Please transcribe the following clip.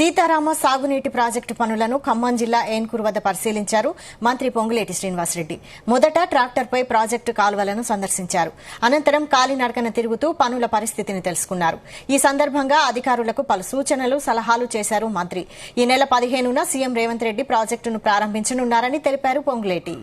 సీతారామ సాగునీటి ప్రాజెక్టు పనులను ఖమ్మం జిల్లా ఏన్కూరు వద్ద పరిశీలించారు మంత్రి పొంగులేటి శ్రీనివాసరెడ్డి. మొదట ట్రాక్టర్పై ప్రాజెక్టు కాలువలను సందర్శించారు. అనంతరం కాలినడకన తిరుగుతూ పనుల పరిస్థితిని తెలుసుకున్నారు. ఈ సందర్భంగా అధికారులకు పలు సూచనలు, సలహాలు చేశారు మంత్రి. ఈ నెల 15న సీఎం రేవంత్ రెడ్డి ప్రాజెక్టును ప్రారంభించనున్నారని తెలిపారు పొంగులేటి.